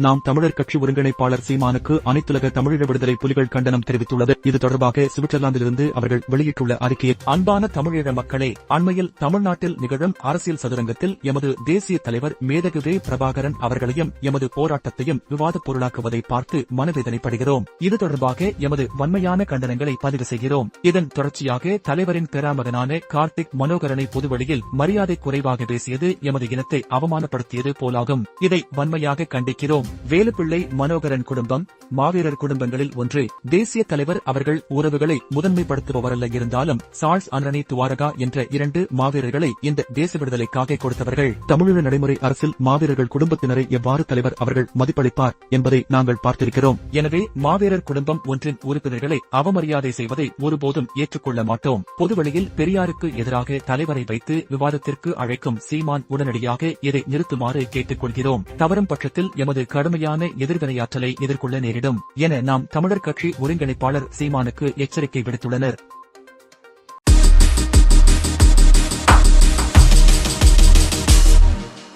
நாம் தமிழர் கட்சி ஒருங்கிணைப்பாளர் சீமானுக்கு அனைத்துலக தமிழீழ விடுதலை புலிகள் கண்டனம் தெரிவித்துள்ளது. இது தொடர்பாக சுவிட்சர்லாந்திலிருந்து அவர்கள் வெளியிட்டுள்ள அறிக்கையில், அன்பான தமிழீழ மக்களே, அண்மையில் தமிழ்நாட்டில் நிகழும் அரசியல் சதுரங்கத்தில் எமது தேசிய தலைவர் மேதகு பிரபாகரன் அவர்களையும் எமது போராட்டத்தையும் விவாதப் பொருளாக்குவதை பார்த்து மனவேதனைப்படுகிறோம். இது தொடர்பாக எமது வன்மையான கண்டனங்களை பதிவு செய்கிறோம். இதன் தொடர்ச்சியாக தலைவரின் பெறாமகனான கார்த்திக் மனோகரனை பொதுவெளியில் மரியாதை குறைவாக பேசியது எமது இனத்தை அவமானப்படுத்தியது போலாகும். இதை வன்மையாக கண்டிக்கிறோம். வேலுப்பிள்ளை மனோகரன் குடும்பம் மாவீரர் குடும்பங்களில் ஒன்று. தேசிய தலைவர் அவர்கள் உறவுகளை முதன்மைப்படுத்துபவரல்ல, இருந்தாலும் சார்ல்ஸ் ஆண்டனி துவாரகா என்ற 2 மாவீரர்களை இந்த தேச விடுதலைக்காக கொடுத்தவர்கள். தமிழீழ நடைமுறை அரசில் மாவீரர்கள் குடும்பத்தினரை எவ்வாறு தலைவர் அவர்கள் மதிப்பளிப்பார் என்பதை நாங்கள் பார்த்திருக்கிறோம். எனவே மாவீரர் குடும்பம் ஒன்றின் உறுப்பினர்களை அவமரியாதை செய்வதை ஒருபோதும் ஏற்றுக்கொள்ள மாட்டோம். பொதுவெளியில் பெரியாருக்கு எதிராக தலைவரை வைத்து விவாதத்திற்கு அழைக்கும் சீமான் உடனடியாக இதை நிறுத்துமாறு கேட்டுக் கொள்கிறோம். தவறும் பட்சத்தில் எமது கடுமையான எதிர்வினையாற்றலை எதிர்கொள்ள நேரிடும் என நாம் தமிழர் கட்சி ஒருங்கிணைப்பாளர் சீமானுக்கு எச்சரிக்கை விடுத்துள்ளனர்.